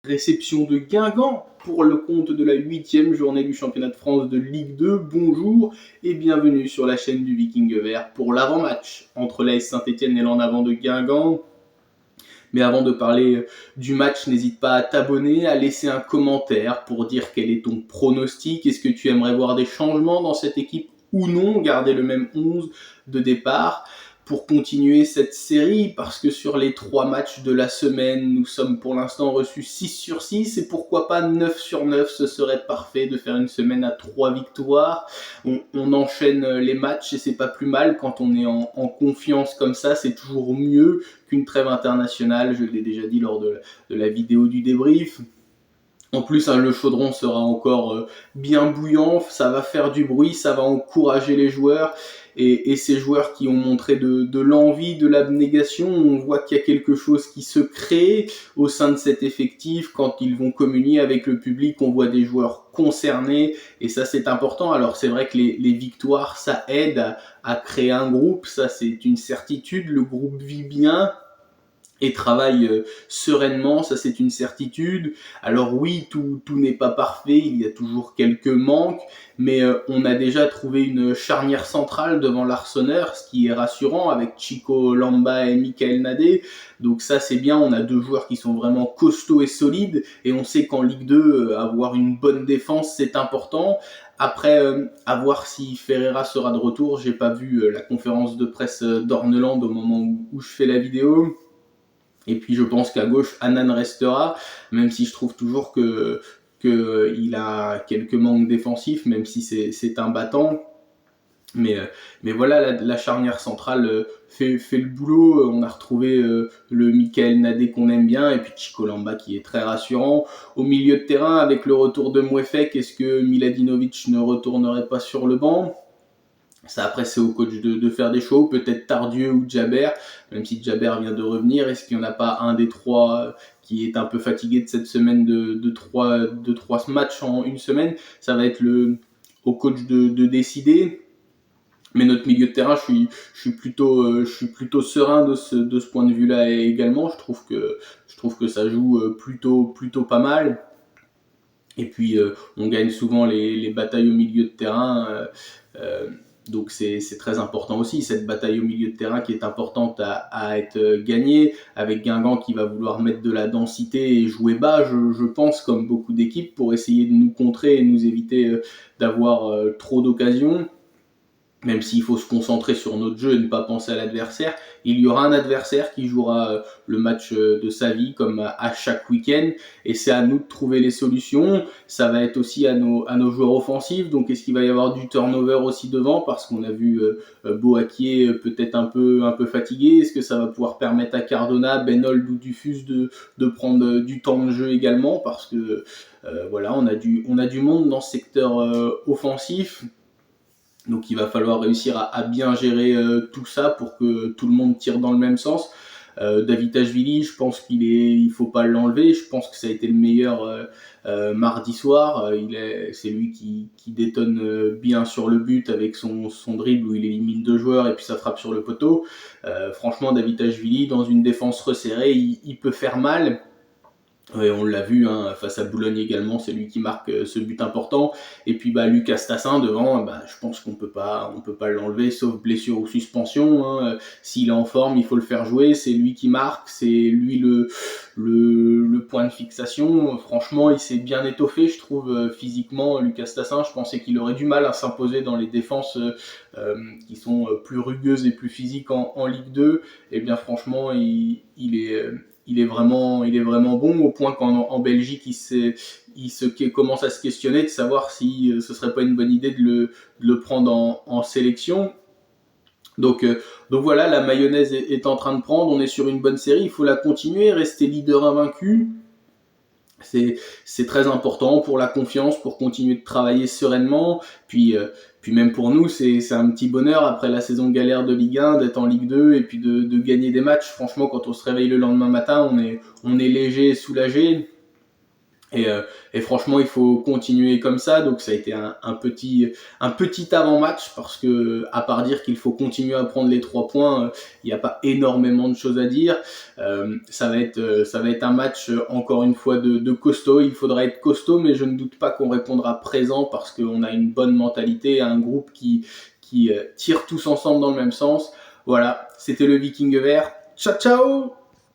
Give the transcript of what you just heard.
Réception de Guingamp pour le compte de la 8e journée du championnat de France de Ligue 2. Bonjour et bienvenue sur la chaîne du Viking Vert pour l'avant-match entre l'AS Saint-Etienne et l'En Avant de Guingamp. Mais avant de parler du match, n'hésite pas à t'abonner, à laisser un commentaire pour dire quel est ton pronostic. Est-ce que tu aimerais voir des changements dans cette équipe ou non, garder le même 11 de départ pour continuer cette série, parce que sur les 3 matchs de la semaine, nous sommes pour l'instant reçus 6 sur 6, et pourquoi pas 9 sur 9, ce serait parfait de faire une semaine à 3 victoires. On enchaîne les matchs et c'est pas plus mal quand on est en confiance comme ça, c'est toujours mieux qu'une trêve internationale, je l'ai déjà dit lors de la vidéo du débrief. En plus, le chaudron sera encore bien bouillant, ça va faire du bruit, ça va encourager les joueurs. Et ces joueurs qui ont montré de l'envie, de l'abnégation, on voit qu'il y a quelque chose qui se crée au sein de cet effectif. Quand ils vont communier avec le public, on voit des joueurs concernés, et ça c'est important. Alors c'est vrai que les victoires, ça aide à créer un groupe, ça c'est une certitude, le groupe vit bien et travaille sereinement, ça c'est une certitude. Alors oui, tout n'est pas parfait, il y a toujours quelques manques, mais on a déjà trouvé une charnière centrale devant l'Arseneur, ce qui est rassurant, avec Chico Lamba et Michael Nadé. Donc ça c'est bien, on a 2 joueurs qui sont vraiment costauds et solides, et on sait qu'en Ligue 2, avoir une bonne défense c'est important. Après, à voir si Ferreira sera de retour. J'ai pas vu la conférence de presse d'Orneland au moment où je fais la vidéo. Et puis je pense qu'à gauche, Hanan restera, même si je trouve toujours que il a quelques manques défensifs, même si c'est un battant. Mais voilà, la charnière centrale fait le boulot. On a retrouvé le Michael Nadé qu'on aime bien, et puis Chico Lamba qui est très rassurant. Au milieu de terrain, avec le retour de Mouefek, est-ce que Miladinovic ne retournerait pas sur le banc ? Ça, après, c'est au coach de faire des choix, peut-être Tardieu ou Djaber, même si Djaber vient de revenir. Est-ce qu'il n'y en a pas un des 3 qui est un peu fatigué de cette semaine de 3 matchs en une semaine ? Ça va être au coach de décider. Mais notre milieu de terrain, je suis plutôt serein de ce point de vue-là également. Je trouve que ça joue plutôt pas mal. Et puis, on gagne souvent les batailles au milieu de terrain. Donc c'est très important aussi, cette bataille au milieu de terrain qui est importante à être gagnée, avec Guingamp qui va vouloir mettre de la densité et jouer bas, je pense, comme beaucoup d'équipes, pour essayer de nous contrer et nous éviter d'avoir trop d'occasions. Même s'il faut se concentrer sur notre jeu et ne pas penser à l'adversaire, il y aura un adversaire qui jouera le match de sa vie, comme à chaque week-end, et c'est à nous de trouver les solutions. Ça va être aussi à nos joueurs offensifs. Donc est-ce qu'il va y avoir du turnover aussi devant, parce qu'on a vu Boakier peut-être un peu fatigué. Est-ce que ça va pouvoir permettre à Cardona, Benold ou Dufus de prendre du temps de jeu également, parce que voilà, on a du monde dans ce secteur offensif. Donc il va falloir réussir à bien gérer tout ça pour que tout le monde tire dans le même sens. Davitashvili, je pense il faut pas l'enlever. Je pense que ça a été le meilleur mardi soir. C'est lui qui détonne bien sur le but avec son dribble où il élimine 2 joueurs et puis ça frappe sur le poteau. Franchement, Davitashvili, dans une défense resserrée, il peut faire mal. Ouais, on l'a vu face à Boulogne également, c'est lui qui marque ce but important. Et puis Lucas Tassin devant, je pense qu'on peut pas l'enlever, sauf blessure ou suspension. S'il est en forme, il faut le faire jouer. C'est lui qui marque, c'est lui le point de fixation. Franchement, il s'est bien étoffé, je trouve, physiquement. Lucas Tassin, je pensais qu'il aurait du mal à s'imposer dans les défenses qui sont plus rugueuses et plus physiques en Ligue 2. Et bien franchement, il est vraiment bon, au point qu'en Belgique, il commence à se questionner de savoir si ce serait pas une bonne idée de le prendre en sélection. Donc voilà, la mayonnaise est en train de prendre, on est sur une bonne série, il faut la continuer, rester leader invaincu. C'est très important pour la confiance, pour continuer de travailler sereinement. Puis même pour nous, c'est un petit bonheur après la saison galère de Ligue 1 d'être en Ligue 2 et puis de gagner des matchs. Franchement, quand on se réveille le lendemain matin, on est léger et soulagé. Et franchement, il faut continuer comme ça. Donc ça a été un petit avant-match parce que, à part dire qu'il faut continuer à prendre les 3 points, il n'y a pas énormément de choses à dire. Ça va être un match encore une fois de costaud. Il faudra être costaud, mais je ne doute pas qu'on répondra présent parce qu'on a une bonne mentalité, un groupe qui tire tous ensemble dans le même sens. Voilà, c'était le Viking vert. Ciao ciao.